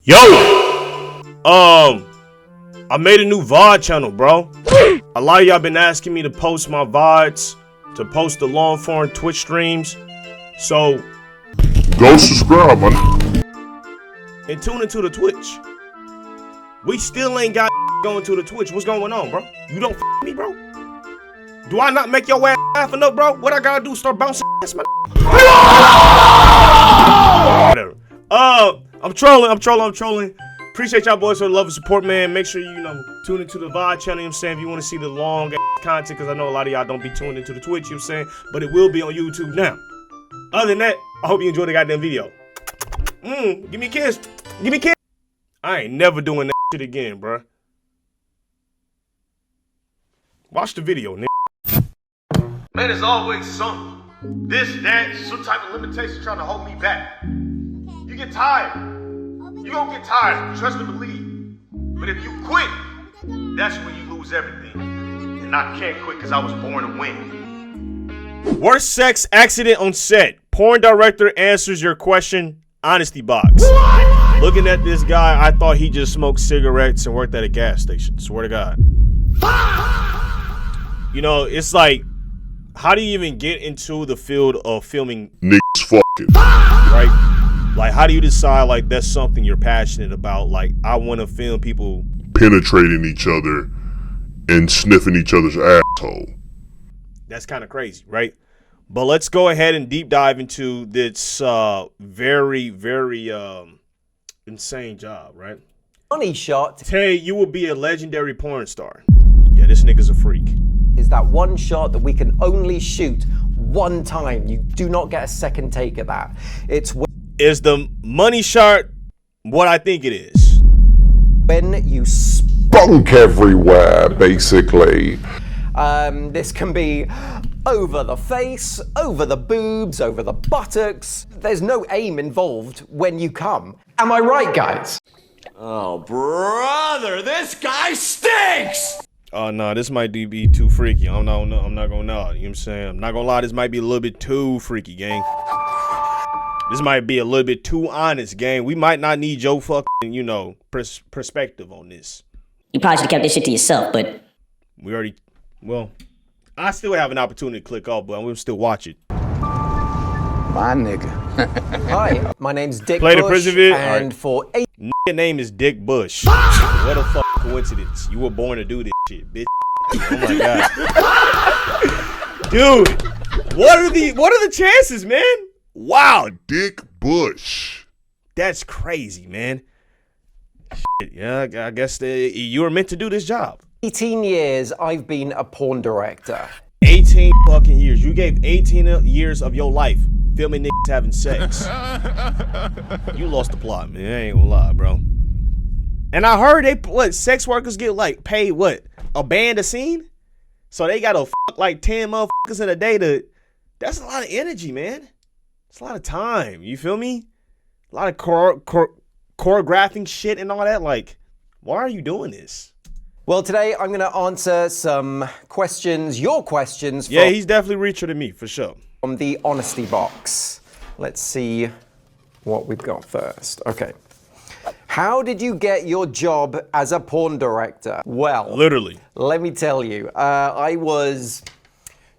Yo! I made a new VOD channel, bro. A lot of y'all been asking me to post my VODs, to post the long form Twitch streams. So go subscribe, man. And tune into the Twitch. We still ain't got going to the Twitch. What's going on, bro? You don't f me, bro? Do I not make your ass laughing up, bro? What I gotta do? Start bouncing ass, man? Whatever. I'm trolling. Appreciate y'all boys for the love and support, man. Make sure you tune into the VOD channel, you know what I'm saying? If you want to see the long content, because I know a lot of y'all don't be tuned into the Twitch, you know what I'm saying? But it will be on YouTube now. Other than that, I hope you enjoyed the goddamn video. Give me a kiss. Give me a kiss. I ain't never doing that shit again, bruh. Watch the video, nigga. Man, there's always something. This, that, some type of limitation trying to hold me back. You get tired. You gonna get tired. Trust and believe. But if you quit, that's when you lose everything. And I can't quit because I was born to win. Worst sex accident on set. Porn director answers your question. Honesty box. What? Looking at this guy, I thought he just smoked cigarettes and worked at a gas station. Swear to God. You know, it's like, how do you even get into the field of filming niggas fucking? Right? Like, how do you decide, like, that's something you're passionate about? Like, I want to film people penetrating each other and sniffing each other's asshole. That's kind of crazy, right? But let's go ahead and deep dive into this very, very insane job, right? Money shot. Tay, you will be a legendary porn star. Yeah, this nigga's a freak. Is that one shot that we can only shoot one time. You do not get a second take at that. Is the money shot what I think it is? When you spunk everywhere, basically. This can be over the face, over the boobs, over the buttocks. There's no aim involved when you come. Am I right, guys? Oh, brother, this guy stinks! Oh, no, this might be too freaky. I'm not gonna know. You know what I'm saying? I'm not gonna lie, this might be a little bit too freaky, gang. This might be a little bit too honest, gang. We might not need your fucking, perspective on this. You probably should have kept this shit to yourself, but... Well, I still have an opportunity to click off, but I'm gonna still watch it. My nigga. Hi, my name's Dick Play Bush, the prison vid? and right. for 8... Nigga name is Dick Bush. What a fucking coincidence. You were born to do this shit, bitch. Oh my God. Dude, what are the chances, man? Wow. Dick Bush. That's crazy, man. Shit, yeah, I guess you were meant to do this job. 18 years I've been a porn director. 18 fucking years. You gave 18 years of your life filming niggas having sex. You lost the plot, man. I ain't gonna lie, bro. And I heard sex workers get paid a band a scene? So they gotta fuck 10 motherfuckers in a day that's a lot of energy, man. It's a lot of time. You feel me? A lot of choreographing shit and all that. Why are you doing this? Well, today I'm going to answer some questions, your questions. Yeah, he's definitely richer than me, for sure. From the honesty box. Let's see what we've got first. Okay. How did you get your job as a porn director? Well, literally. Let me tell you. I was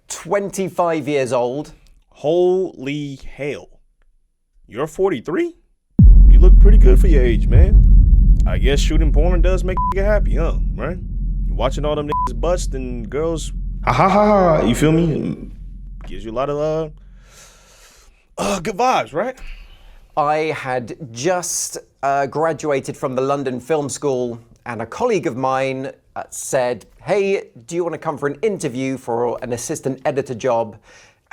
25 years old. Holy hell. You're 43? You look pretty good for your age, man. I guess shooting porn does make you happy, huh? Right? You're watching all them niggas bust and girls, ha ha ha ha, you feel me? Gives you a lot of good vibes, right? I had just graduated from the London Film School, and a colleague of mine said, hey, do you want to come for an interview for an assistant editor job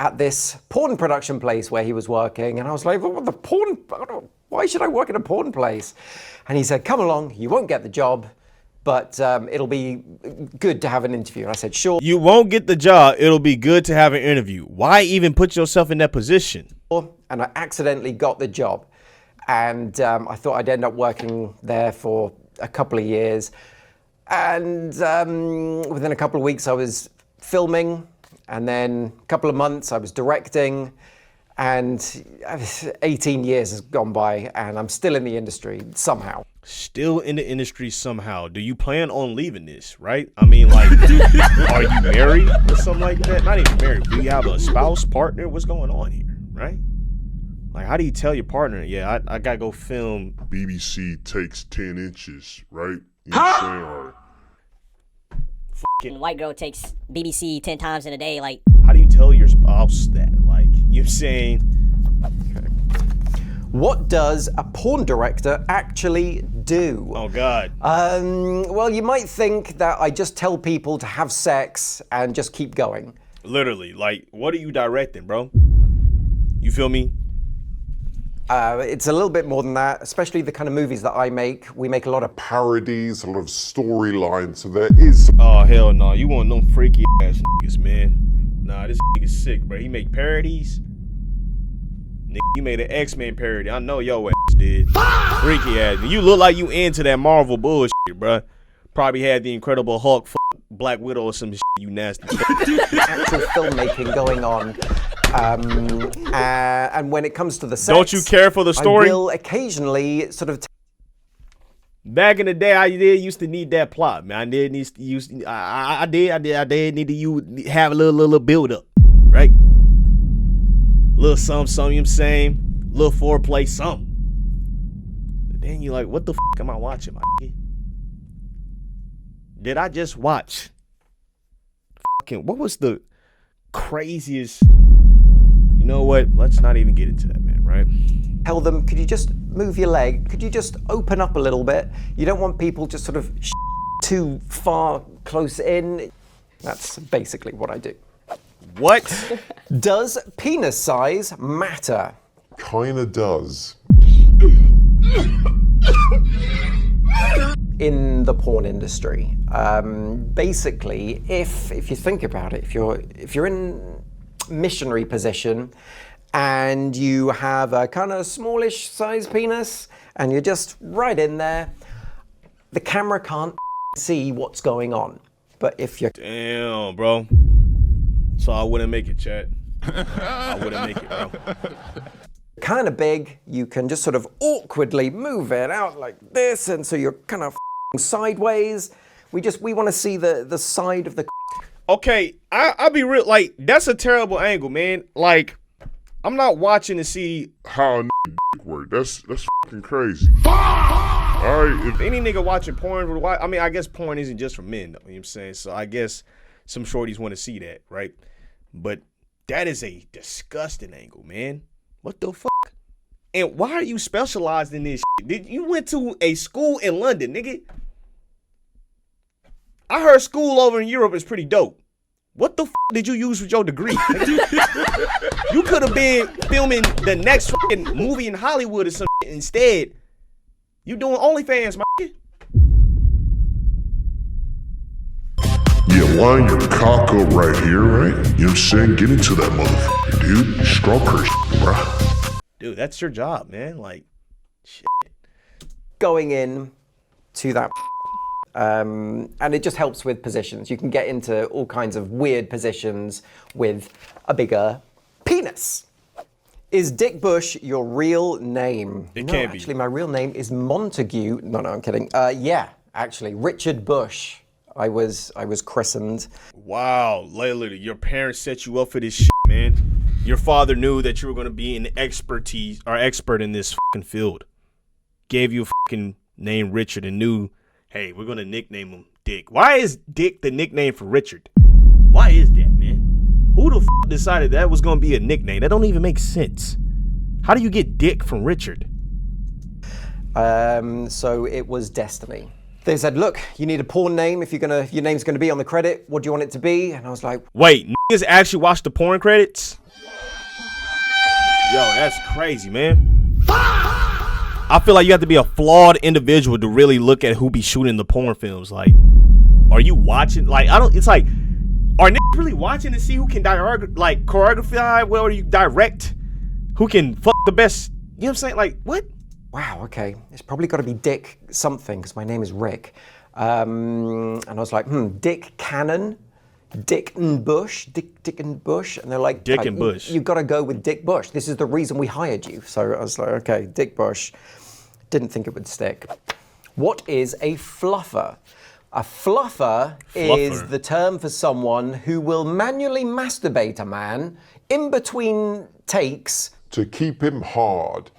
at this porn production place where he was working? And I was like, well, why should I work in a porn place? And he said, come along, you won't get the job, but it'll be good to have an interview. And I said, sure. You won't get the job, it'll be good to have an interview. Why even put yourself in that position? And I accidentally got the job. And I thought I'd end up working there for a couple of years. And within a couple of weeks I was filming, and then a couple of months I was directing. And 18 years has gone by and I'm still in the industry somehow. Still in the industry somehow. Do you plan on leaving this, right? I mean, like, are you married or something like that? Not even married. Do you have a spouse, partner? What's going on here, right? Like, how do you tell your partner, yeah, I gotta go film? BBC takes 10 inches, right? You know what I'm saying? Or White girl takes BBC 10 times in a day, like. How do you tell your spouse that? Like, you're saying. Okay. What does a porn director actually do? Oh, God. Well, you might think that I just tell people to have sex and just keep going. Literally, like, what are you directing, bro? You feel me? It's a little bit more than that, especially the kind of movies that I make. We make a lot of parodies, a lot of storylines, so there is. Oh, hell no. You want them freaky ass niggas, man. Nah, this nigga's sick, bro. He make parodies. Nigga, you made an X-Men parody. I know your ass did. Freaky ass. You look like you into that Marvel bullshit, bro. Probably had the Incredible Hulk, Black Widow or some shit, you nasty. Actual filmmaking going on. And when it comes to the sex, don't you care for the story? I will occasionally sort of. Back in the day, I did used to need that plot, man. I did need to use. I did need to have a little build up, right? Little something, you know what I'm saying? Little foreplay, something. But then you like, what the fuck am I watching, my kid? Did I just watch? Fucking, what was the craziest? You know what? Let's not even get into that, man, right? Tell them, could you just move your leg? Could you just open up a little bit? You don't want people just sort of too far close in. That's basically what I do. What? Does penis size matter? Kinda does. In the porn industry, basically, if you think about it, if you're in missionary position and you have a kind of smallish size penis and you're just right in there, the camera can't see what's going on. But if you're damn, bro. So I wouldn't make it, chat. I wouldn't make it, bro. kind of big, you can just sort of awkwardly move it out like this, and so you're kind of sideways. We want to see the side of the. Okay, I'll be real. Like, that's a terrible angle, man. Like, I'm not watching to see how a dick work. That's fucking crazy. All right, if any nigga watching porn would watch. I mean, I guess porn isn't just for men, though. You know what I'm saying? So I guess some shorties want to see that, right? But that is a disgusting angle, man. What the fuck? And why are you specialized in this shit? You went to a school in London, nigga. I heard school over in Europe is pretty dope. What the fuck did you use with your degree? You could have been filming the next fucking movie in Hollywood or some shit instead. You doing OnlyFans, my nigga. Yeah, line your cock up right here, right? You know what I'm saying? Get into that motherfucker, dude. Stroke her, bruh. Dude, that's your job, man. Like, shit. Going in to that, and it just helps with positions. You can get into all kinds of weird positions with a bigger penis. Is Dick Bush your real name? It no, can't be. Actually, my real name is Montague. No, I'm kidding. Yeah, actually, Richard Bush. I was christened. Wow, Layla, your parents set you up for this shit, man. Your father knew that you were going to be an expert in this fucking field. Gave you a fucking name Richard and knew, hey, we're going to nickname him Dick. Why is Dick the nickname for Richard? Why is that, man? Who the fuck decided that was going to be a nickname? That don't even make sense. How do you get Dick from Richard? So it was destiny. They said, look, you need a porn name if your name's gonna be on the credit. What do you want it to be? And I was like, wait, niggas actually watch the porn credits? Yo, that's crazy, man. I feel like you have to be a flawed individual to really look at who be shooting the porn films. Like, are you watching? Like, it's like, are niggas really watching to see who can choreography, well, you direct, who can fuck the best? You know what I'm saying? Like, what? wow, okay, it's probably got to be Dick something because my name is Rick. And I was like, Dick Cannon. Dick and Bush, Dick and Bush, and they're like, Dick and Bush. You got to go with Dick Bush. This is the reason we hired you. So I was like, okay, Dick Bush. Didn't think it would stick. What is a fluffer? A fluffer is the term for someone who will manually masturbate a man in between takes To keep him hard.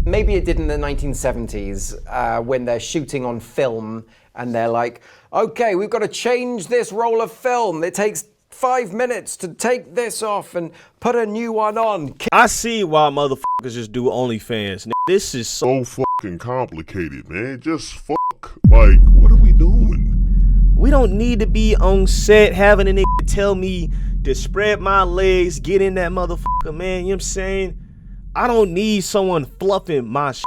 Maybe it did in the 1970s when they're shooting on film and they're like, okay, we've got to change this roll of film. It takes 5 minutes to take this off and put a new one on. I see why motherfuckers just do OnlyFans. This is so So fucking complicated, man. Just fuck. Like, what are we doing? we don't need to be on set having a nigga tell me to spread my legs, get in that motherfucker, man. You know what I'm saying? I don't need someone fluffing my shit.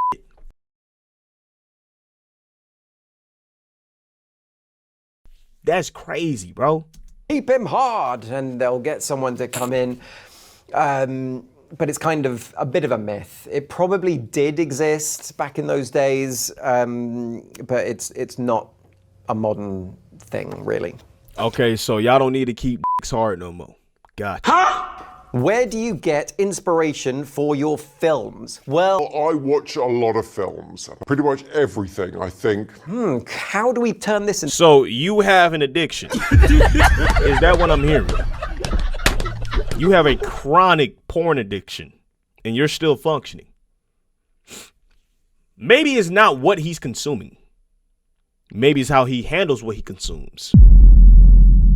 That's crazy, bro. Keep him hard, and they'll get someone to come in. But it's kind of a bit of a myth. It probably did exist back in those days, but it's not a modern thing, really. Okay, so y'all don't need to keep dicks hard no more. Gotcha. Where do you get inspiration for your films? Well, I watch a lot of films. Pretty much everything, I think. how do we turn this into... So you have an addiction. Is that what I'm hearing? You have a chronic porn addiction and you're still functioning. Maybe it's not what he's consuming. Maybe it's how he handles what he consumes.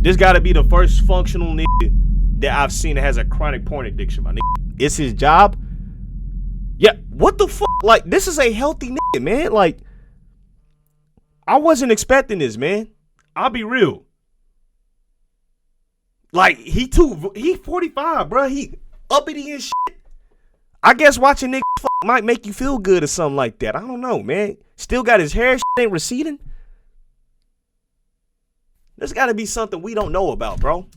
This gotta be the first functional nigga that I've seen that has a chronic porn addiction, my nigga. It's his job. Yeah, what the fuck? Like, this is a healthy nigga, man. Like, I wasn't expecting this, man. I'll be real. Like, he 45, bro. He uppity and shit. I guess watching niggas fuck might make you feel good or something like that. I don't know, man. Still got his hair, shit ain't receding. There's got to be something we don't know about, bro.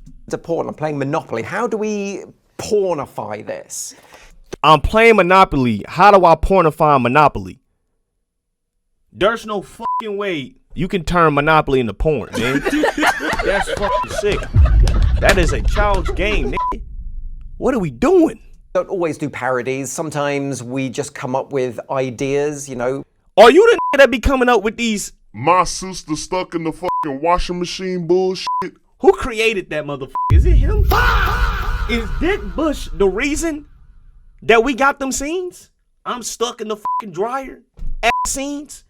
porn? I'm playing Monopoly. How do we pornify this? I'm playing Monopoly. How do I pornify Monopoly? There's no fucking way you can turn Monopoly into porn, man. That's fucking sick. That is a child's game, nigga. What are we doing? Don't always do parodies. Sometimes we just come up with ideas, you know. Are you the nigga that be coming up with these? My sister stuck in the fucking washing machine bullshit. Who created that motherfucker? Is it him? Is Dick Bush the reason that we got them scenes? I'm stuck in the fucking dryer ass scenes.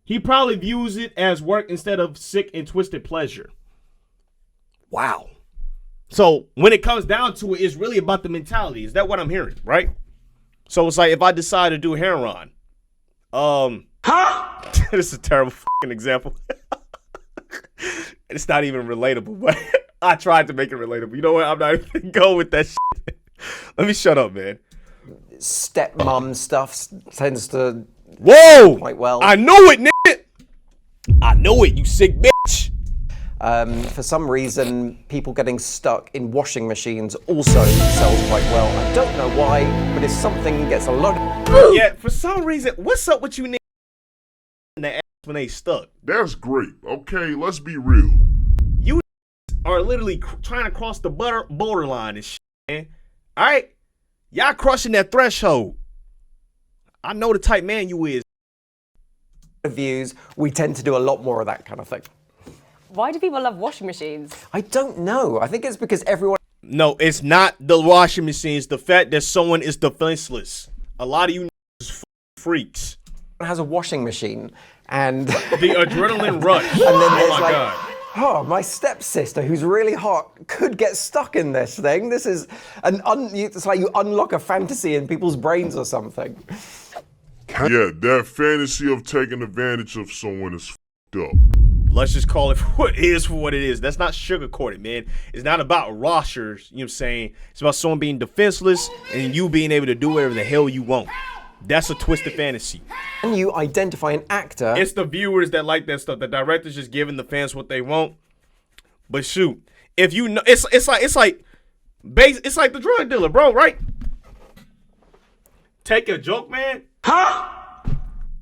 He probably views it as work instead of sick and twisted pleasure. Wow. So when it comes down to it, it's really about the mentality. Is that what I'm hearing, right? So it's like if I decide to do heroin, this is a terrible fucking example. It's not even relatable, but I tried to make it relatable. You know what? I'm not even going with that shit. Let me shut up, man. Stepmom stuff tends to Whoa! quite well. I knew it, nigga. I knew it, you sick bitch. For some reason, people getting stuck in washing machines also sells quite well. I don't know why, but if something gets a lot of... Yeah, for some reason, what's up with you niggas in the ass when they stuck? That's great. Okay, let's be real. You are literally trying to cross the borderline and shit, man. All right? Y'all crushing that threshold. I know the type man you is. views, we tend to do a lot more of that kind of thing. Why do people love washing machines? I don't know. I think it's because everyone No, it's not the washing machine. It's the fact that someone is defenseless. A lot of you niggas freaks. has a washing machine, and The adrenaline rush. and then Oh there's my like, God. oh, my stepsister who's really hot could get stuck in this thing. This is it's like you unlock a fantasy in people's brains or something. Yeah, that fantasy of taking advantage of someone is f***ed up. Let's just call it what it is for what it is. That's not sugarcoated, man. It's not about washers, you know what I'm saying? It's about someone being defenseless and you being able to do whatever the hell you want. That's a twisted fantasy. Can you identify an actor? It's the viewers that like that stuff. The director's just giving the fans what they want. But shoot, if you know, it's like the drug dealer, bro, right? Take a joke, man. Huh?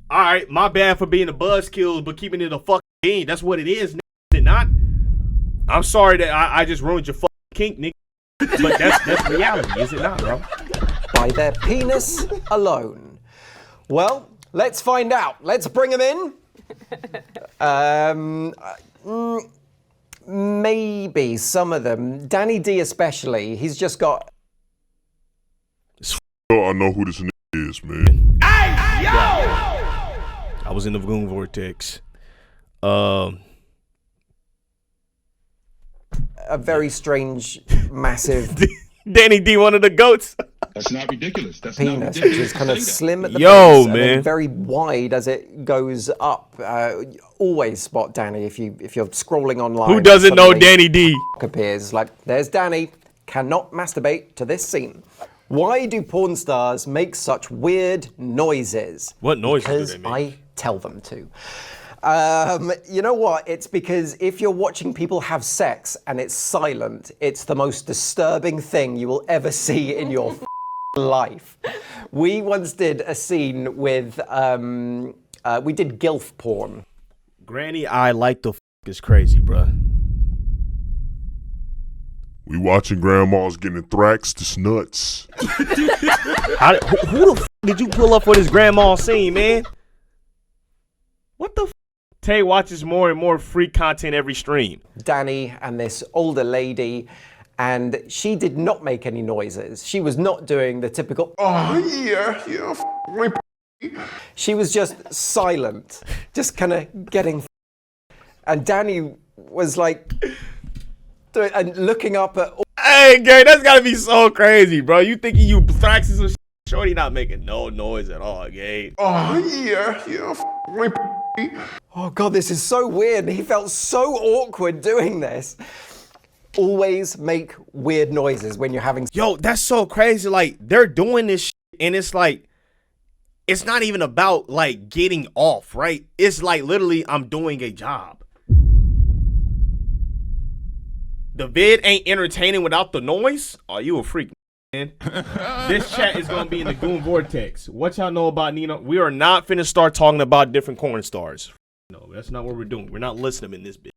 All right, my bad for being a buzzkill, but keeping it a fucking game. That's what it is, nigga. Is it not? I'm sorry that I just ruined your fucking kink, nigga. But that's reality, is it not, bro? By their penis alone. Well, let's find out. Let's bring him in. Maybe some of them. Danny D especially. He's just got... I know who this nigga is, man. Hey, yo! I was in the Goon Vortex. a very strange, massive Danny D, one of the goats. That's not ridiculous. That's penis, not which ridiculous. is kind of slim at the Yo, base and man. then very wide as it goes up. Always spot Danny if you're scrolling online. Who doesn't know suddenly Danny D? appears like there's Danny. Cannot masturbate to this scene. Why do porn stars make such weird noises? What noises do Because they make? I tell them to. You know what? It's because if you're watching people have sex and it's silent, it's the most disturbing thing you will ever see in your life. We once did a scene with, we did gilf porn. Granny, I like the is crazy, bruh. We watching grandmas getting thraxed. It's nuts. Who the did you pull up for this grandma scene, man? What the Tay watches more and more free content every stream. Danny and this older lady, and she did not make any noises. She was not doing the typical, Oh, yeah. she was just silent, just kind of getting, and Danny was like, doing, and looking up at, Hey, Gary, that's gotta be so crazy, bro. You thinking you thraxing some shorty not making no noise at all, Gabe. Oh, yeah. oh God, this is so weird. He felt so awkward doing this. Always make weird noises when you're having. Yo, that's so crazy. Like, they're doing this shit, and it's like, it's not even about like getting off, right? It's like literally I'm doing a job. The vid ain't entertaining without the noise. Oh, you a freak, man. This chat is gonna be in the Goon Vortex. What y'all know about Nina? We are not finna start talking about different corn stars. No, that's not what we're doing. We're not listening in this bit.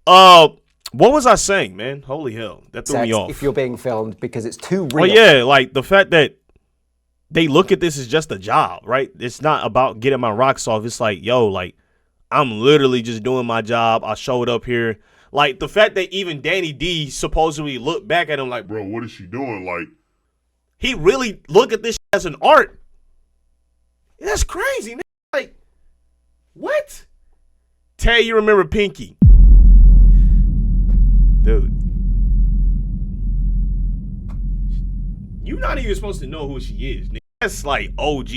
What was I saying, man? Holy hell, that threw me off. If you're being filmed because it's too real. Well, yeah, like the fact that they look at this as just a job, right? It's not about getting my rocks off. It's like, yo, like I'm literally just doing my job. I showed up here. Like the fact that even Danny D supposedly looked back at him like, Bro, what is she doing? Like, he really look at this as an art. That's crazy, man. Like, what? Tay, you remember Pinky? Dude. You're not even supposed to know who she is, nigga. That's like OG.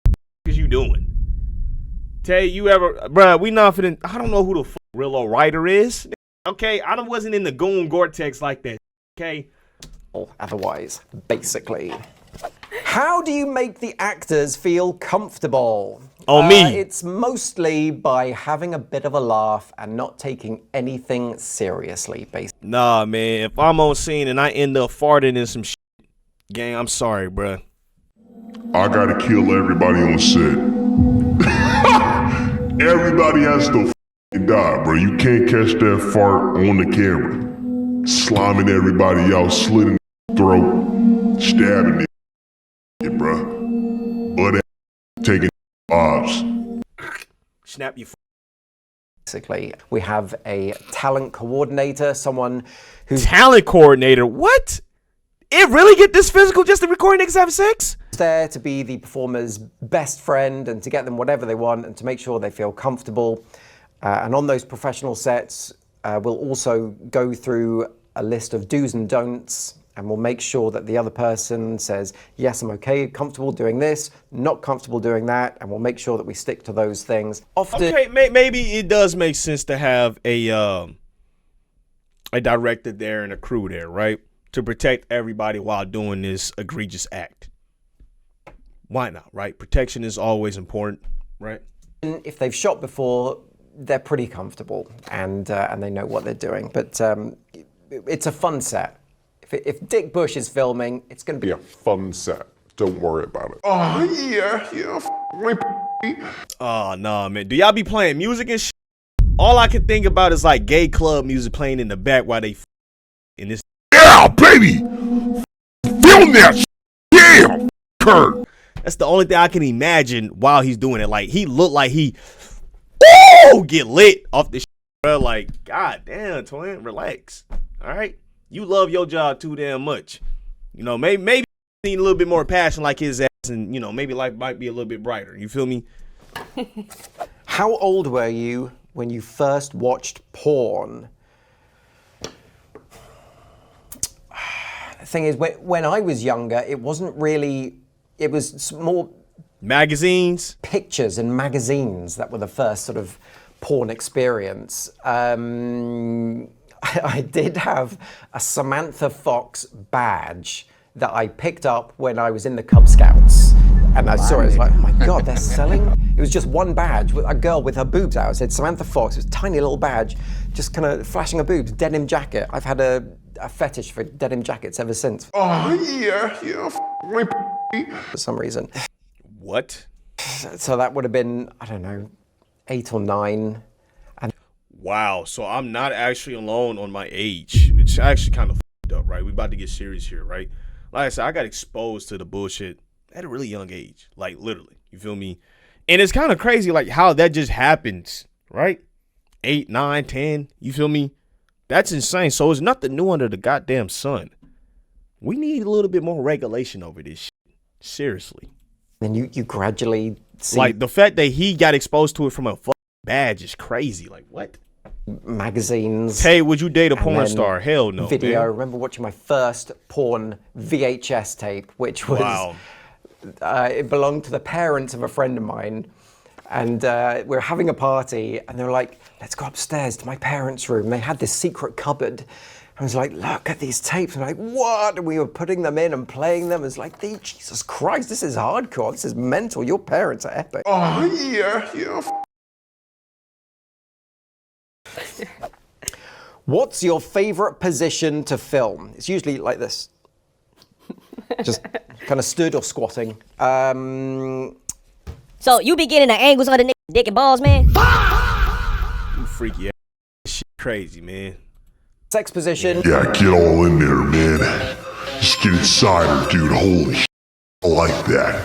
What is you doing? Tay, you ever, bruh, we not finna, I don't know who the fuck Rillo Ryder is. Okay, I wasn't in the Goon Gore-Tex like that. Okay. Otherwise, basically. How do you make the actors feel comfortable? Me. It's mostly by having a bit of a laugh and not taking anything seriously, basically. Nah, man, if I'm on scene and I end up farting in some shit, gang, I'm sorry, bruh. I gotta kill everybody on set. Everybody has to die, bro. You can't catch that fart on the camera. Sliming everybody out, slitting throat, stabbing it, bro. Butt taking lives. Snap you. Basically, we have a talent coordinator, someone who's Talent coordinator? What? It really get this physical just to record niggas have sex? there to be the performer's best friend and to get them whatever they want and to make sure they feel comfortable. And on those professional sets, we'll also go through a list of do's and don'ts, and we'll make sure that the other person says, yes, I'm okay, comfortable doing this, not comfortable doing that, and we'll make sure that we stick to those things. Often, Okay, maybe it does make sense to have a director there and a crew there, right? To protect everybody while doing this egregious act. why not, right? Protection is always important, right? If they've shot before, they're pretty comfortable and they know what they're doing. But it's a fun set. If Dick Bush is filming, it's going to be a fun set. Don't worry about it. Oh, yeah. Oh, no, man. Do y'all be playing music and shit? All I can think about is like gay club music playing in the back while they in this. Yeah, baby! Film that shit! Yeah! Kurt! That's the only thing I can imagine while he's doing it. Like, he looked like he get lit off this shit, bro. Like, god damn, twin, relax. All right? You love your job too damn much. You know, maybe need a little bit more passion like his ass, and you know, maybe life might be a little bit brighter. You feel me? How old were you when you first watched porn? The thing is, when I was younger, it wasn't really, it was more magazines, pictures and magazines that were the first sort of porn experience. I did have a Samantha Fox badge that I picked up when I was in the Cub Scouts. And I saw it, I was like, oh my God, they're selling? It was just one badge, with a girl with her boobs out. It said Samantha Fox, it was a tiny little badge, just kind of flashing her boobs, denim jacket. I've had a fetish for denim jackets ever since. Oh, yeah. For some reason. What? So that would have been, I don't know, 8 or 9. And wow, so I'm not actually alone on my age. It's actually kind of fucked up, right? We about to get serious here, right? Like I said, I got exposed to the bullshit at a really young age, like literally, you feel me? And it's kind of crazy, like how that just happens, right? 8, 9, 10, you feel me? That's insane. So it's nothing new under the goddamn sun. We need a little bit more regulation over this shit. Seriously. Then you gradually see, like, the fact that he got exposed to it from a fucking badge is crazy. Like, what? Magazines. Hey, would you date a porn star? Hell no. Video. Man. I remember watching my first porn VHS tape, which was, wow. It belonged to the parents of a friend of mine. And we were having a party, and they were like, let's go upstairs to my parents' room. They had this secret cupboard. I was like, look at these tapes. And I'm like, what? And we were putting them in and playing them. It's like, Jesus Christ, this is hardcore. This is mental. Your parents are epic. Oh, yeah. What's your favorite position to film? It's usually like this. Just kind of stood or squatting. So you be getting the angles of the dick and balls, man? You freaky ass. Shit crazy, man. Sex position. Yeah, get all in there, man. Just get inside her, dude. Holy shit. I like that.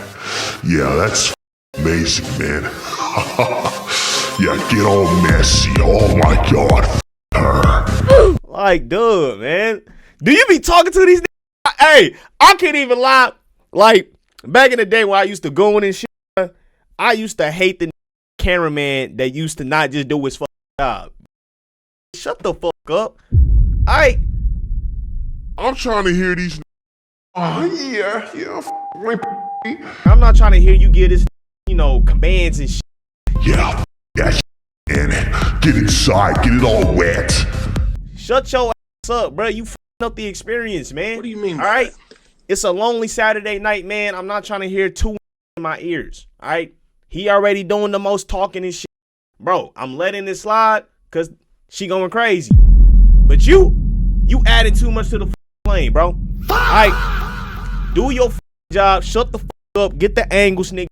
Yeah, that's amazing, man. Yeah, get all messy. Oh my God. Her. Like, dude, man. Do you be talking to these niggas? Hey, I can't even lie. Like, back in the day when I used to go in and shit, I used to hate the cameraman that used to not just do his fucking job. Shut the fuck up. I'm trying to hear these. Oh, yeah. I'm not trying to hear you get this, commands and shit. Yeah, that shit, man. Get inside. Get it all wet. Shut your ass up, bro. You fucking up the experience, man. What do you mean? All right? It's a lonely Saturday night, man. I'm not trying to hear two in my ears. All right? He already doing the most talking and shit. Bro, I'm letting it slide because she going crazy. But you added too much to the plane, bro. All right? Do your job. Shut the fuck up. Get the angles, nigga.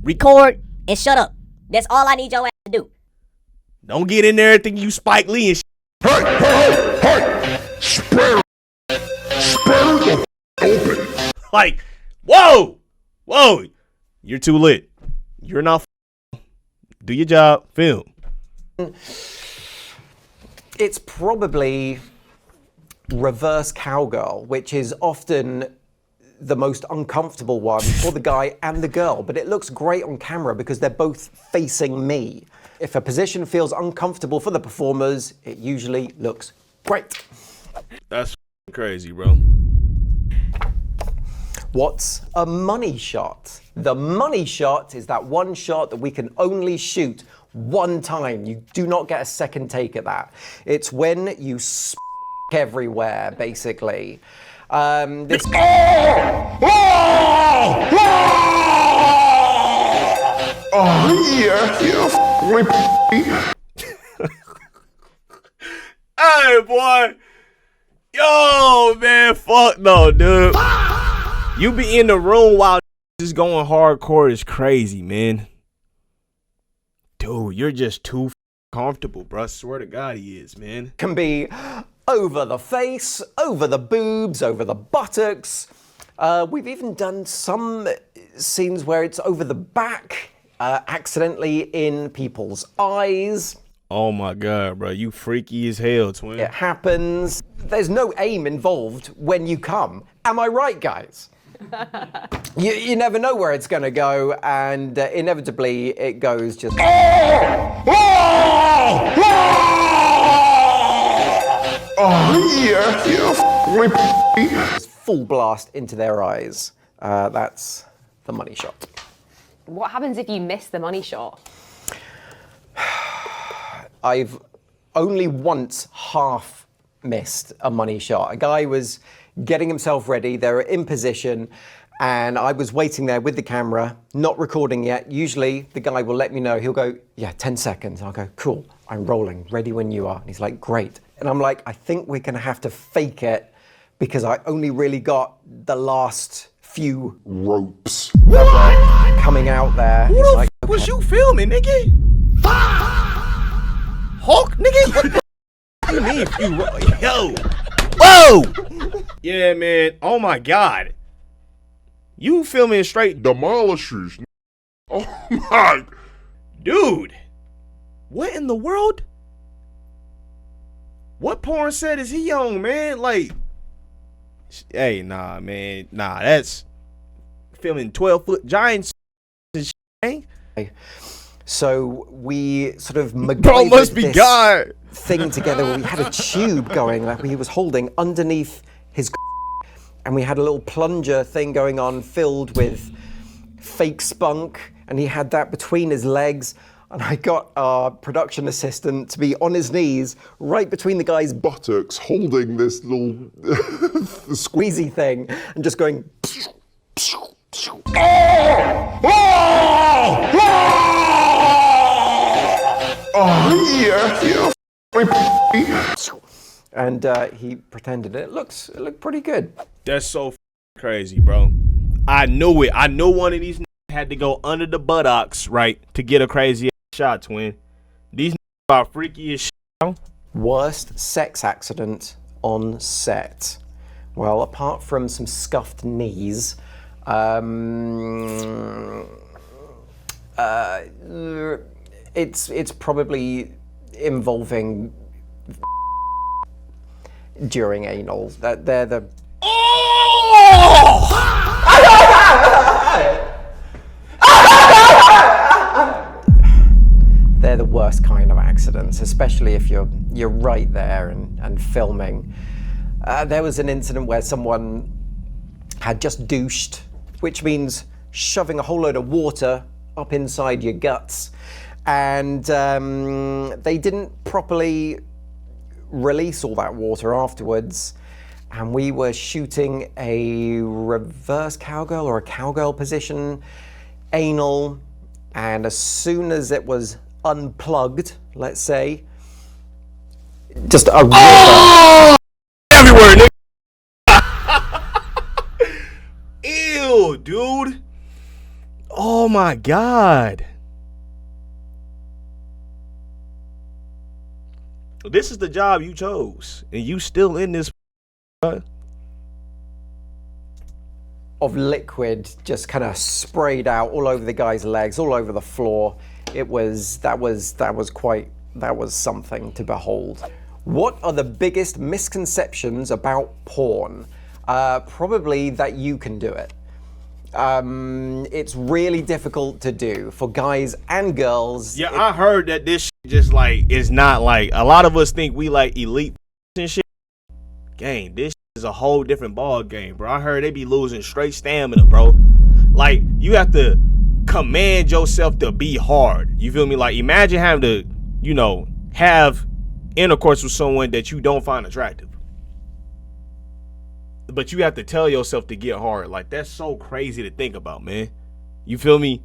Record and shut up. That's all I need your ass to do. Don't get in there thinking you Spike Lee and shit. Hey! Spare the open. Like, whoa. You're too lit. You're not. Do your job. Film. It's probably reverse cowgirl, which is often the most uncomfortable one for the guy and the girl, but it looks great on camera because they're both facing me. If a position feels uncomfortable for the performers, it usually looks great. That's crazy, bro. What's a money shot? The money shot is that one shot that we can only shoot one time. You do not get a second take at that. It's when you everywhere, basically. Hey, boy. Yo, man, fuck no, dude. You be in the room while just going hardcore is crazy, man. Dude, you're just too comfortable, bro. I swear to God he is, man. Can be over the face, over the boobs, over the buttocks. We've even done some scenes where it's over the back, accidentally in people's eyes. Oh my God, bro. You freaky as hell, twin. It happens. There's no aim involved when you come. Am I right, guys? You never know where it's going to go, and inevitably it goes just... full blast into their eyes. That's the money shot. What happens if you miss the money shot? I've only once half missed a money shot. A guy was getting himself ready, they were in position, and I was waiting there with the camera, not recording yet. Usually the guy will let me know, he'll go, yeah, 10 seconds. I'll go, cool, I'm rolling, ready when you are. And he's like, great. And I'm like, I think we're gonna have to fake it because I only really got the last few Ropes. coming out there. Who He's the like, f was you filming, nigga? Hulk, nigga? What the f you mean? Yo. Whoa! Yeah, man. Oh my God. You filming straight. Demolishers. Oh my. Dude. What in the world? What porn set is he on, man? Like, hey, nah, man. Nah, that's filming 12-foot giants and shit, man. so we sort of Bro must be this God. thing together where we had a tube going that he was holding underneath his and we had a little plunger thing going on filled with fake spunk, and he had that between his legs, and I got our production assistant to be on his knees right between the guy's Buttocks holding this little squeezy thing and just going and he pretended it looked pretty good. That's so crazy, bro. I knew it. I knew one of these had to go under the buttocks, right, to get a crazy shot, twin. These are freaky as shit. Worst sex accident on set. Well, apart from some scuffed knees, it's probably involving during anal. That they're the they're the worst kind of accidents, especially if you're right there and filming. There was an incident where someone had just douched, which means shoving a whole load of water up inside your guts, and they didn't properly release all that water afterwards, and we were shooting a reverse cowgirl or a cowgirl position, anal, and as soon as it was unplugged, let's say, just a river. Everywhere, nigga. Ew, dude. Oh my God. This is the job you chose, and you still in this. Of liquid just kind of sprayed out all over the guy's legs, all over the floor. That was something to behold. What are the biggest misconceptions about porn? Probably that you can do it. It's really difficult to do for guys and girls. Yeah, I heard that this shit just like is not like a lot of us think we like elite and shit. Gang, this is a whole different ball game, bro. I heard they be losing straight stamina, bro. Like, you have to command yourself to be hard. You feel me? Like, imagine having to, you know, have intercourse with someone that you don't find attractive, but you have to tell yourself to get hard. Like, that's so crazy to think about, man. You feel me?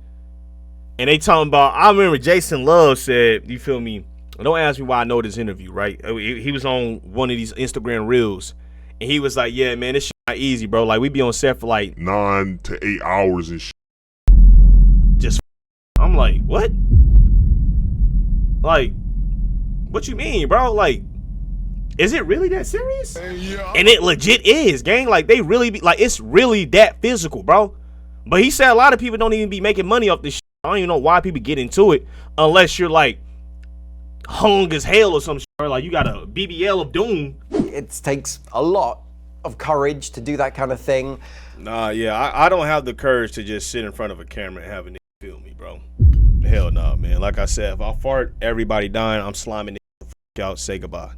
And they talking about, I remember Jason Love said, you feel me? Don't ask me why I know this interview, right? He was on one of these Instagram reels, and he was like, yeah, man, this shit not easy, bro. Like, we be on set for like 9 to 8 hours and shit. just. I'm like, what? Like, what you mean, bro? Like, is it really that serious? And it legit is, gang. Like, they really be, like, it's really that physical, bro. But he said a lot of people don't even be making money off this shit. I don't even know why people get into it unless you're like hung as hell or some shit, or like you got a BBL of doom. It takes a lot of courage to do that kind of thing. Nah, yeah, I don't have the courage to just sit in front of a camera and have a nigga film me, bro. Hell nah, man. Like I said, if I fart, everybody dying, I'm sliming the fuck out, say goodbye.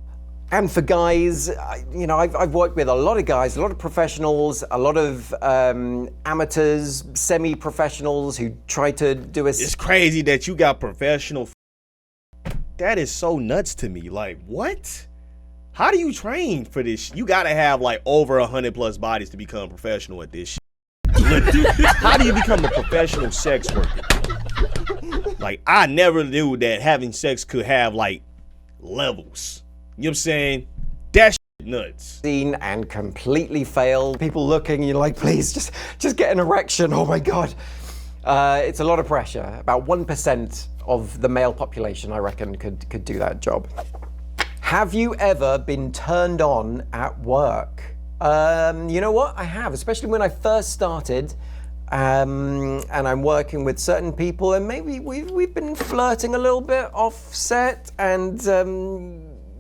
And for guys, you know, I've worked with a lot of guys, a lot of professionals, a lot of amateurs, semi-professionals who try to do a... It's crazy that you got professional. That is so nuts to me. Like, what? How do you train for this? You gotta have like over 100+ bodies to become professional at this shit. How do you become a professional sex worker? Like, I never knew that having sex could have like levels. You know what I'm saying? That shit nuts. And completely failed. People looking, you're like, please, just get an erection. Oh my God. It's a lot of pressure. About 1% of the male population, I reckon, could do that job. Have you ever been turned on at work? You know what? I have, especially when I first started. And I'm working with certain people, and maybe we've been flirting a little bit off set, and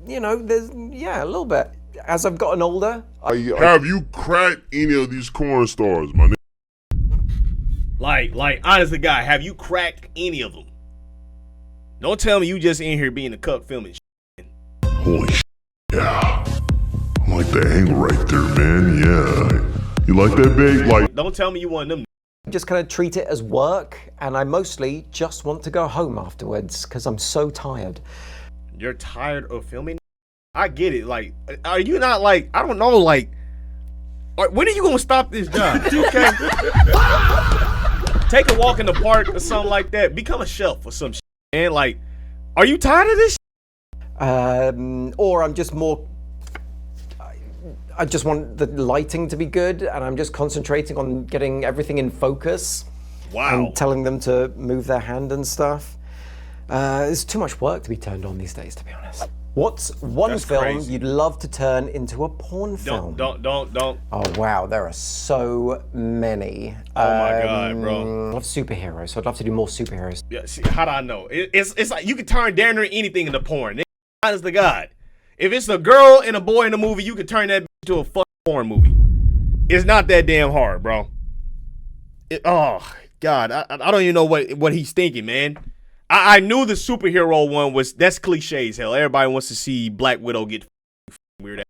you know, there's a little bit. As I've gotten older, Have you cracked any of these corn stars, my nigga? Like, honest to God, have you cracked any of them? Don't tell me you just in here being a cuck filming shit. Holy shit, yeah. I like that angle right there, man, yeah. You like that, babe? Like, Don't tell me you want them. just kind of treat it as work, and I mostly just want to go home afterwards because I'm so tired. You're tired of filming? I get it. Like, are you not like, I don't know, like, when are you gonna stop this job? Okay. Take a walk in the park or something like that. Become a chef or some shit. And like, are you tired of this shit? Or I'm just more, I just want the lighting to be good, and I'm just concentrating on getting everything in focus. Wow. And telling them to move their hand and stuff. There's too much work to be turned on these days, to be honest. What's one That's film crazy. you'd love to turn into a porn film? Don't. Oh wow, there are so many. Oh my God, bro. I love superheroes, so I'd love to do more superheroes. Yeah, see, how do I know? It's like you can turn damn near anything into porn. Honest to God. If it's a girl and a boy in a movie, you can turn that into a fucking porn movie. It's not that damn hard, bro. Oh God, I don't even know what he's thinking, man. I knew the superhero one that's cliche as hell. Everybody wants to see Black Widow get weird.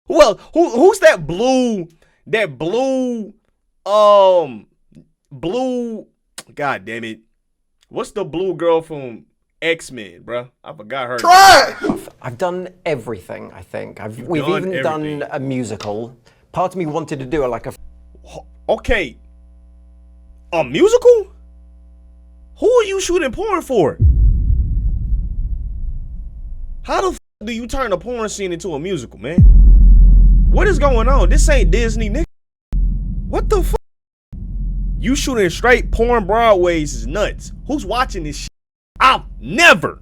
Well, who's that blue, God damn it. What's the blue girl from X-Men, bro? I forgot her. I've done everything, I think. We've even done a musical. Part of me wanted to do it like a... Okay. A musical? Who are you shooting porn for? How the f do you turn a porn scene into a musical, man? What is going on? This ain't Disney, nigga. What the f? You shooting straight porn Broadways is nuts. Who's watching this shit? I've never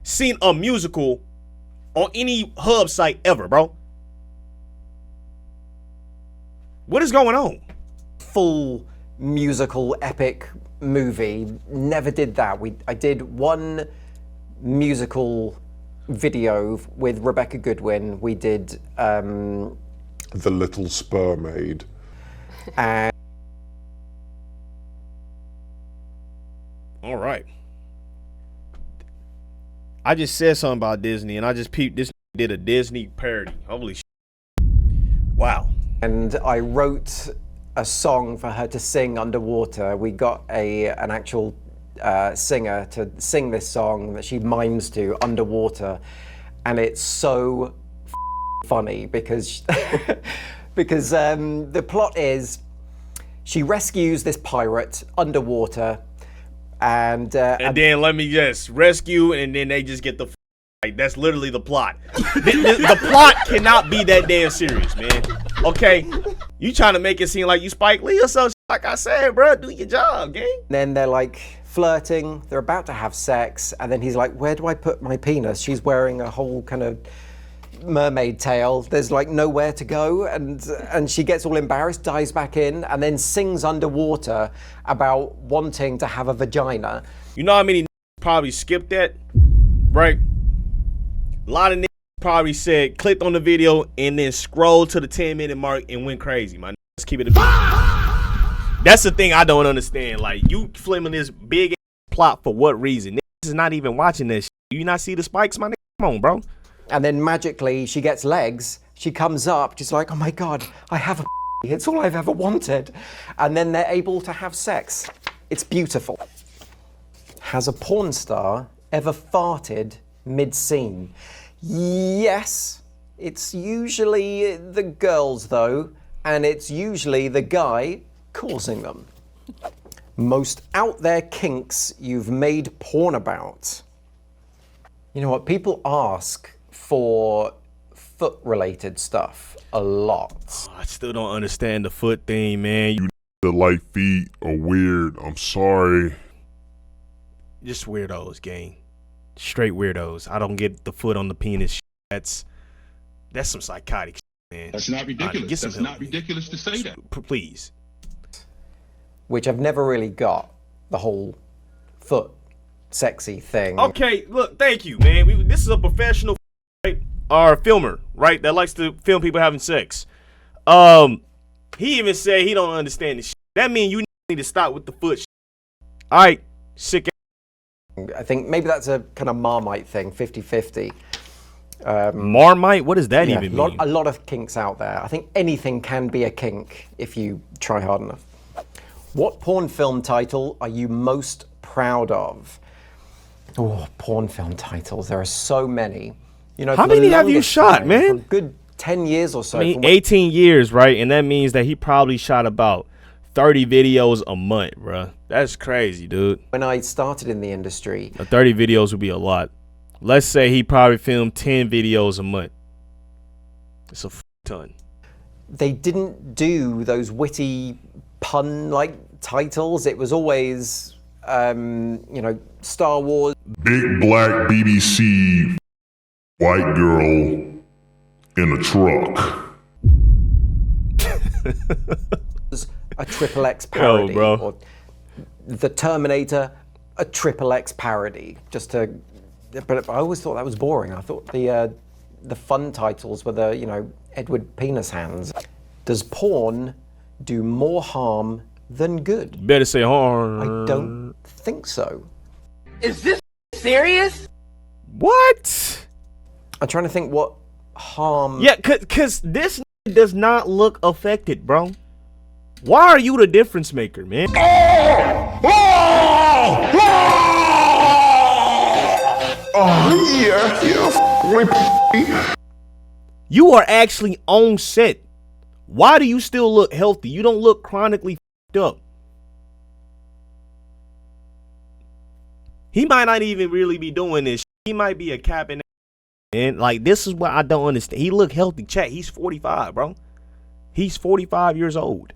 seen a musical on any hub site ever, bro. What is going on? Full musical epic movie. Never did that. I did one musical video with Rebecca Goodwin. We did The Little Spermaid. And all right. I just said something about Disney, and I just peeped. This did a Disney parody. Holy shit. Wow. and I wrote a song for her to sing underwater. We got an actual singer to sing this song that she mimes to underwater, and it's so funny because because the plot is she rescues this pirate underwater, And then let me just rescue, and then they just get the like, that's literally the plot. The plot cannot be that damn serious, man. Okay, you trying to make it seem like you Spike Lee or something? Like I said, bro, do your job, gang. then they're like flirting. They're about to have sex, and then he's like, "Where do I put my penis?" She's wearing a whole kind of mermaid tail. There's like nowhere to go, and she gets all embarrassed, dives back in, and then sings underwater about wanting to have a vagina. You know how many probably skipped that, right? A lot of niggas probably said, clicked on the video and then scrolled to the 10-minute mark and went crazy. My niggas keep it a That's the thing I don't understand. Like, you flaming this big plot for what reason? Niggas is not even watching this shit. You not see the spikes, my nigga? Come on, bro. And then magically she gets legs. She comes up, she's like, "Oh my God, I have a it's all I've ever wanted." And then they're able to have sex. It's beautiful. Has a porn star ever farted mid-scene? Yes. It's usually the girls though, and it's usually the guy causing them. Most out there kinks you've made porn about. You know what? People ask for foot-related stuff a lot. I still don't understand the foot thing, man. You The like feet are weird. I'm sorry. just weirdos, gang. Straight weirdos. I don't get the foot on the penis. That's some psychotic shit, man. That's not ridiculous. That's not ridiculous to say that. Please. Which I've never really got, the whole foot sexy thing. Okay, look, thank you, man. This is a professional, right? Or filmer, right? That likes to film people having sex. He even said he don't understand this shit. That means you need to stop with the foot shit. All right, sick. I think maybe that's a kind of Marmite thing, 50-50. Marmite? What does that even mean? A lot of kinks out there. I think anything can be a kink if you try hard enough. What porn film title are you most proud of? Oh, porn film titles. There are so many. You know, how many have you shot, man? For a good 10 years or so. I mean, 18 years, right? And that means that he probably shot about 30 videos a month, bro. That's crazy, dude. When I started in the industry, 30 videos would be a lot. Let's say he probably filmed 10 videos a month. It's a ton. They didn't do those witty pun-like titles. It was always, you know, Star Wars. Big black BBC white girl in a truck. A XXX parody. Yo, bro. Or The Terminator, a XXX parody. Just to, but I always thought that was boring. I thought the fun titles were the, you know, Edward Penis Hands. Does porn do more harm than good? Better say harm. I don't think so. Is this serious? What? I'm trying to think what harm. Yeah, cause this does not look affected, bro. Why are you the difference maker, man? You are actually on set. Why do you still look healthy? You don't look chronically f***ed up. He might not even really be doing this. He might be a capping. And like, this is what I don't understand. He look healthy. Chat, he's 45, bro. He's 45 years old.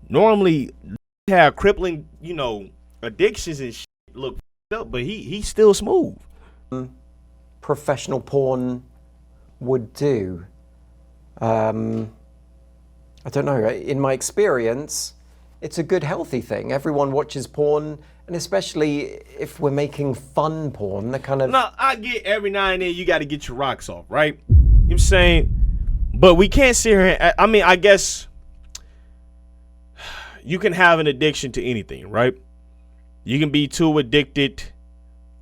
Normally, have crippling, you know, addictions and shit look f***ed up, but he's still smooth. Professional porn would do. I don't know. In my experience, it's a good, healthy thing. Everyone watches porn, and especially if we're making fun porn, the kind of. No, I get every now and then you got to get your rocks off, right? You know what I'm saying? But we can't sit here. I mean, I guess you can have an addiction to anything, right? You can be too addicted,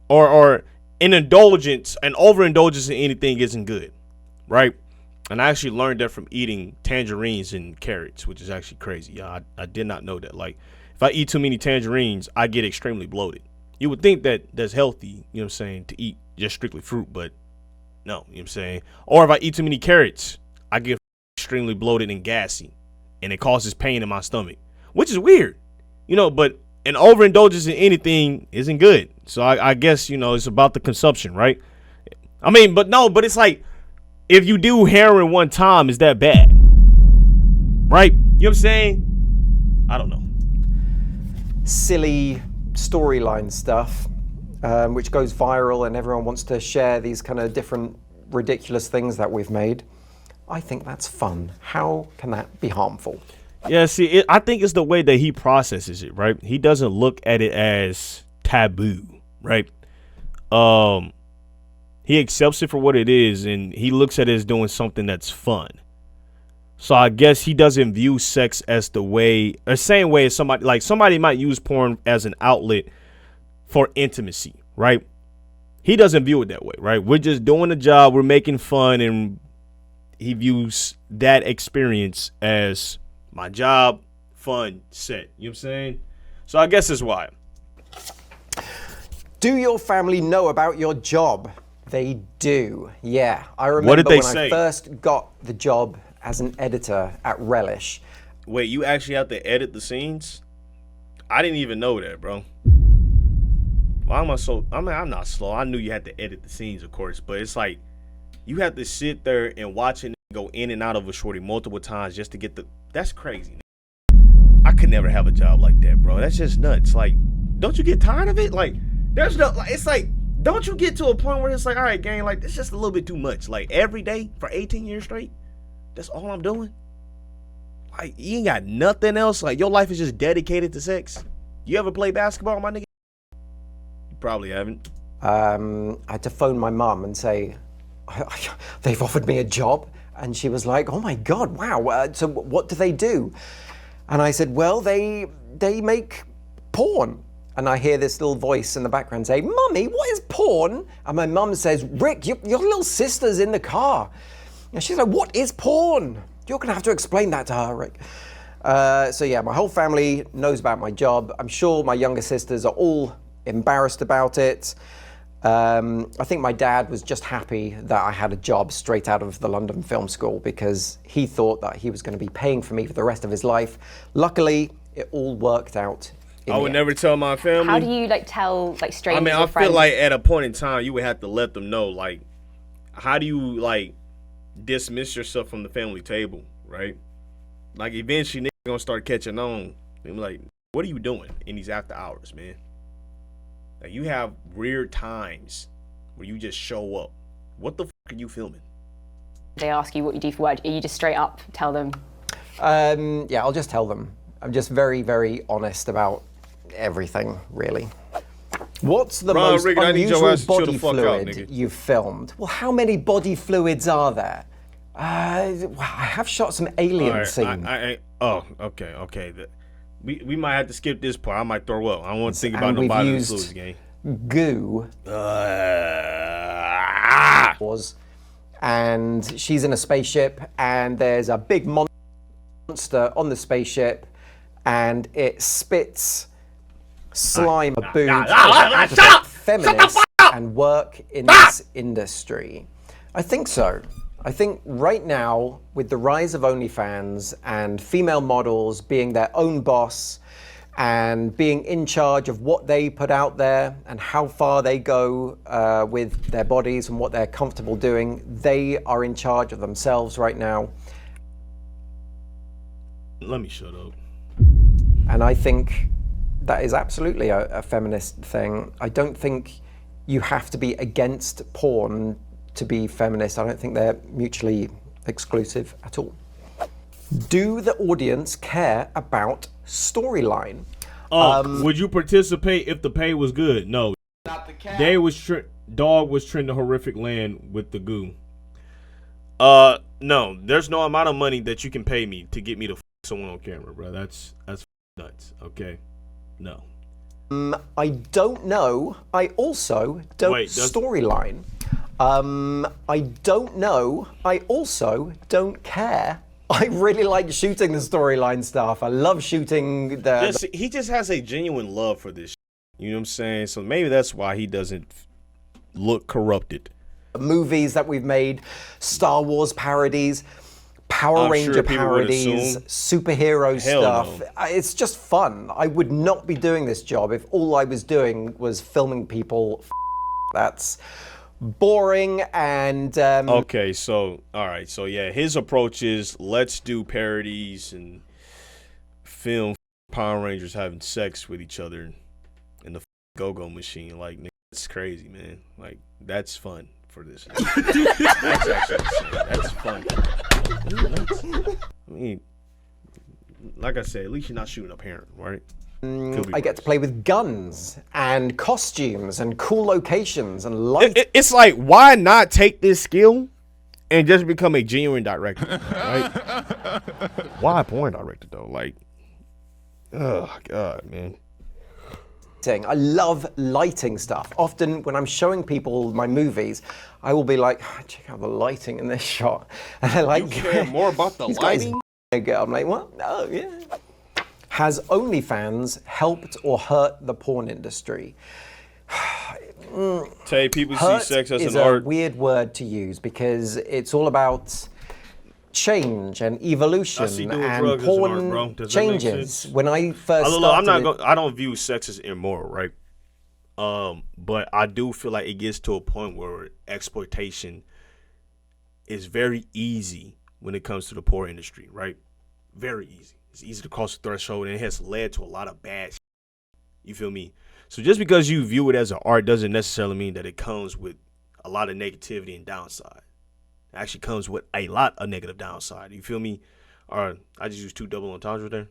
or an indulgence, an overindulgence in anything isn't good, right? And I actually learned that from eating tangerines and carrots, which is actually crazy. I did not know that. Like, if I eat too many tangerines, I get extremely bloated. You would think that that's healthy, you know what I'm saying, to eat just strictly fruit, but no, you know what I'm saying? Or if I eat too many carrots, I get extremely bloated and gassy, and it causes pain in my stomach, which is weird, you know, but And overindulgence in anything isn't good. So I guess, you know, it's about the consumption, right? I mean, but it's like, if you do heroin one time, is that bad? Right? You know what I'm saying? I don't know. Silly storyline stuff, which goes viral and everyone wants to share these kind of different ridiculous things that we've made. I think that's fun. How can that be harmful? Yeah, see, I think it's the way that he processes it, right? He doesn't look at it as taboo, right? He accepts it for what it is, and he looks at it as doing something that's fun. So I guess he doesn't view sex as the same way as somebody might use porn as an outlet for intimacy, right? He doesn't view it that way, right? We're just doing a job, we're making fun, and he views that experience as my job, fun, set. You know what I'm saying? So I guess that's why. Do your family know about your job? They do. Yeah. I remember What did they when say? I first got the job as an editor at Relish. Wait, you actually have to edit the scenes? I didn't even know that, bro. Why am I so... I mean, I'm not slow. I knew you had to edit the scenes, of course, but it's like you have to sit there and watch it go in and out of a shorty multiple times just to get the... That's crazy. I could never have a job like that, bro. That's just nuts. Like, don't you get tired of it? Like, there's no... Like, it's like, don't you get to a point where it's like, all right, gang, like, it's just a little bit too much. Like, every day for 18 years straight, that's all I'm doing? Like, you ain't got nothing else? Like, your life is just dedicated to sex? You ever play basketball, my nigga? You probably haven't. I had to phone my mum and say, they've offered me a job. And she was like, oh my God, wow. So what do they do? And I said, well, they make porn. And I hear this little voice in the background say, Mummy, what is porn? And my mum says, Rick, your little sister's in the car. And she's like, what is porn? You're gonna have to explain that to her, Rick. So yeah, my whole family knows about my job. I'm sure my younger sisters are all embarrassed about it. I think my dad was just happy that I had a job straight out of the London Film School because he thought that he was going to be paying for me for the rest of his life. Luckily, it all worked out. I would never tell my family. How do you tell strangers? I mean, or I friends? feel like at a point in time you would have to let them know. Like, how do you dismiss yourself from the family table, right? Like, eventually niggas gonna start catching on. And be like, what are you doing in these after hours, man? Like, you have weird times where you just show up. What the fuck are you filming? They ask you what you do for work. Are you just straight up tell them? Yeah, I'll just tell them. I'm just very, very honest about everything, really. What's the most Rick, unusual body fluid you've filmed? Well, how many body fluids are there? I have shot some alien scenes. Okay. We might have to skip this part. I might throw up. I don't want to think about no bodily fluids game. Goo. And she's in a spaceship, and there's a big monster on the spaceship, and it spits slime boobs. Feminists and work in this industry. I think so. I think right now, with the rise of OnlyFans and female models being their own boss and being in charge of what they put out there and how far they go with their bodies and what they're comfortable doing, they are in charge of themselves right now. Let me shut up. And I think that is absolutely a feminist thing. I don't think you have to be against porn to be feminist. I don't think they're mutually exclusive at all. Do the audience care about storyline? Would you participate if the pay was good? No. Not the cat. Dog was trending horrific land with the goo. No. There's no amount of money that you can pay me to get me to someone on camera, bro. That's nuts. Okay. No. I don't know. I also don't storyline. I don't know. I also don't care. I really like shooting the storyline stuff. I love shooting he just has a genuine love for this. You know what I'm saying? So maybe that's why he doesn't look corrupted. Movies that we've made, Star Wars parodies. Power I'm Ranger sure people would parodies, assume. superhero Hell stuff. no. It's just fun. I would not be doing this job if all I was doing was filming people. That's boring and Okay, so all right, so yeah, his approach is let's do parodies and film Power Rangers having sex with each other in the go-go machine. Like, nigga, that's crazy, man. Like, that's fun for this. That's actually insane. That's fun. I mean, like I said, at least you're not shooting a parent, right? I get to play with guns and costumes and cool locations and lights. It's like, why not take this skill and just become a genuine director, right? Why a porn director though? Like, oh God, man. I love lighting stuff. Often when I'm showing people my movies, I will be like, oh, check out the lighting in this shot. And they're like, You care more about the "He's got his lighting?" I'm like, what? Oh, yeah. Has OnlyFans helped or hurt the porn industry? Tay, people see Hurt sex as is an a art. weird word to use because it's all about change and evolution, I see doing and drugs as an art, porn bro. Does that make changes. sense? When I first I'm not started, I don't view sex as immoral, right? But I do feel like it gets to a point where exploitation is very easy when it comes to the porn industry, right? Very easy. It's easy to cross the threshold, and it has led to a lot of bad shit. You feel me? So just because you view it as an art doesn't necessarily mean that it comes with a lot of negativity and downside. It actually comes with a lot of negative downside. You feel me? Or I just use two double entendres there.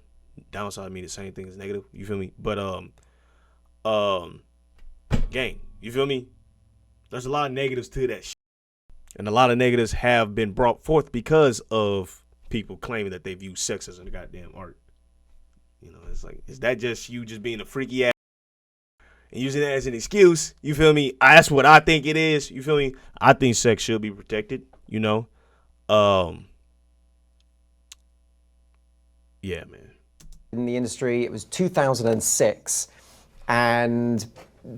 Downside mean the same thing as negative. You feel me? But gang, you feel me? There's a lot of negatives to that shit. And a lot of negatives have been brought forth because of people claiming that they view sex as a goddamn art. You know, it's like, is that just you just being a freaky ass and using that as an excuse? You feel me? That's what I think it is. You feel me? I think sex should be protected, you know? Yeah, man. in the industry, it was 2006, and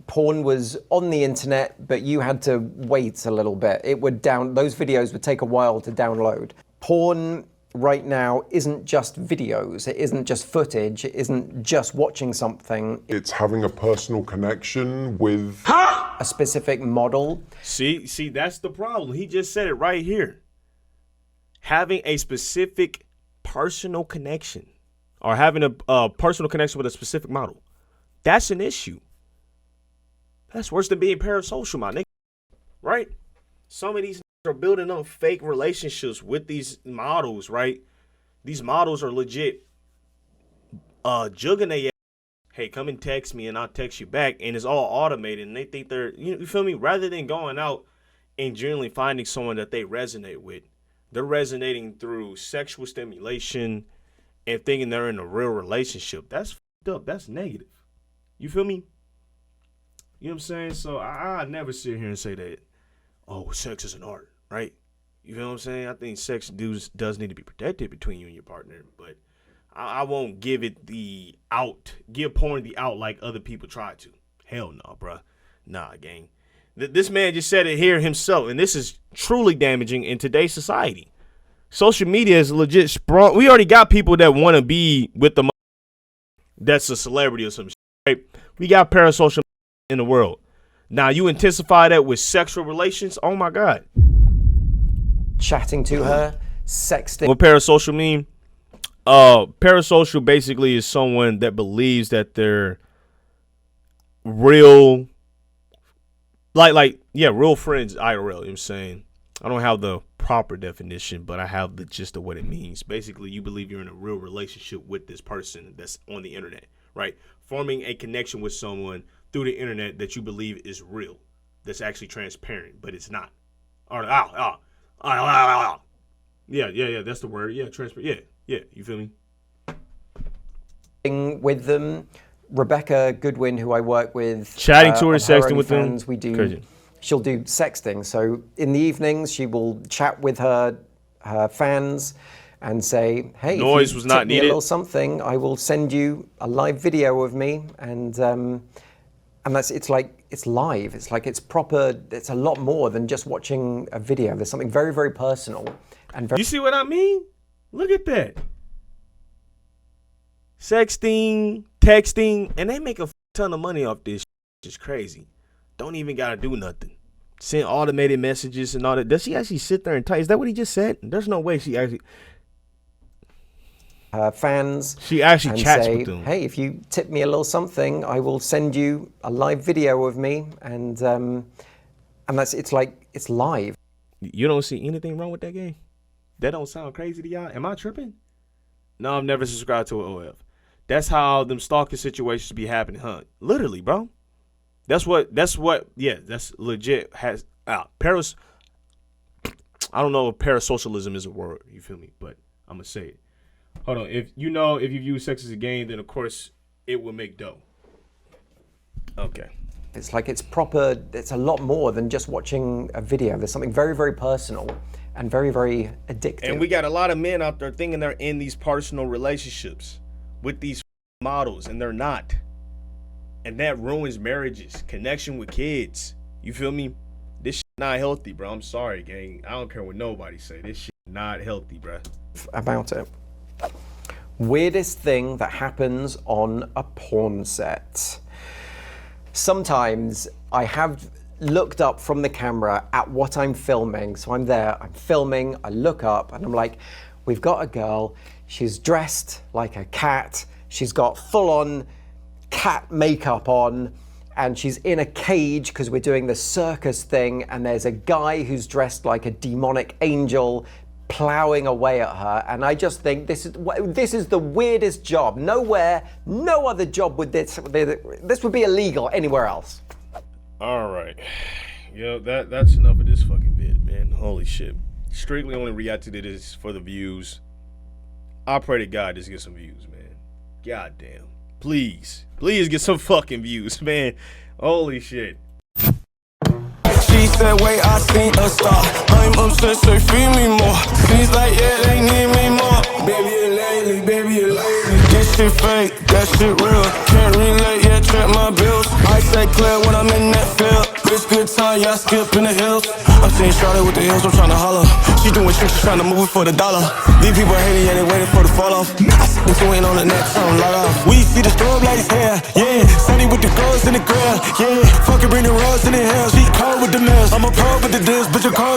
porn was on the internet, but you had to wait a little bit. Those videos would take a while to download. Porn right now isn't just videos, it isn't just footage, it isn't just watching something. It's having a personal connection with a specific model. See, that's the problem. He just said it right here. Having a specific personal connection, or having a personal connection with a specific model, that's an issue. That's worse than being parasocial, my nigga. Right? Some of these are building up fake relationships with these models, right? These models are legit jugging their ass. Hey, come and text me and I'll text you back. And it's all automated. And they think they're, you feel me? Rather than going out and genuinely finding someone that they resonate with, they're resonating through sexual stimulation and thinking they're in a real relationship. That's fucked up. That's negative. You feel me? You know what I'm saying? So I never sit here and say that, oh, sex is an art, right? You feel what I'm saying? I think sex does need to be protected between you and your partner, but I won't give porn the out like other people try to. Hell no, bruh. Nah, gang. This man just said it here himself, and this is truly damaging in today's society. Social media is legit sprung. We already got people that want to be with the that's a celebrity or some shit, right? We got parasocial in the world. Now you intensify that with sexual relations. Oh my God. Chatting to her, sexting. What parasocial mean? Parasocial basically is someone that believes that they're real, real friends IRL. You know what I'm saying? I don't have the proper definition, but I have the gist of what it means. Basically, you believe you're in a real relationship with this person that's on the internet, right? Forming a connection with someone through the internet that you believe is real, that's actually transparent, but it's not. Yeah, that's the word. Yeah, transparent. Yeah, you feel me? With them, Rebecca Goodwin, who I work with, chatting to her, on sexting with them. She'll do sexting. So in the evenings, she will chat with her fans and say, "Hey, noise if you was not tip me needed. A little something, I will send you a live video of me." And it's live. It's like it's proper. It's a lot more than just watching a video. There's something very, very personal and very. You see what I mean? Look at that. Sexting, texting, and they make a ton of money off this. Just crazy. Don't even gotta do nothing. Send automated messages and all that. Does she actually sit there and type? Is that what he just said? There's no way she actually. Fans. She actually chats say, with them. Hey, if you tip me a little something, I will send you a live video of me, and it's live. You don't see anything wrong with that game? That don't sound crazy to y'all? Am I tripping? No, I've never subscribed to an OF. That's how them stalking situations be happening, huh? Literally, bro. That's legit. I don't know if parasocialism is a word, you feel me? But I'm gonna say it. Hold on. If you view sex as a game, then of course it will make dough. Okay. It's like it's proper, it's a lot more than just watching a video. There's something very, very personal and very, very addictive. And we got a lot of men out there thinking they're in these personal relationships with these models, and they're not. And that ruins marriages, connection with kids. You feel me? This shit not healthy, bro. I'm sorry, gang. I don't care what nobody say. This shit not healthy, bro. About it. Weirdest thing that happens on a porn set. Sometimes I have looked up from the camera at what I'm filming. So I'm there, I'm filming, I look up and I'm like, we've got a girl, she's dressed like a cat, she's got full-on cat makeup on, and she's in a cage because we're doing the circus thing, and there's a guy who's dressed like a demonic angel plowing away at her, and I just think this is the weirdest job. Nowhere, no other job would this would be illegal anywhere else. All right, yo, that's enough of this fucking vid, man. Holy shit. Strictly only reacted to this for the views. I pray to God just get some views, man. God damn. Please get some fucking views, man. Holy shit. She said, wait, I seen a star. I'm obsessed, so feed me more. Seems like, yeah, they need me more. Baby, you're lately, baby, you're lately. This shit fake, that shit real. Can't relate, yeah, check my bills. I say clear when I'm in that field. It's good time, yeah, I skip in the hills. I'm seeing Charlotte with the hills, I'm trying to holler. She doing tricks, she's trying to move it for the dollar. These people hating, yeah, they waiting for the fall off. I see them twin on the neck, something light off. We see the strobe lights here, yeah. Sunny with the girls in the grill, yeah. Fucking bring the rose in the hills. She cold with the mess, I'm a pro with the deals, bitch, I'm cold.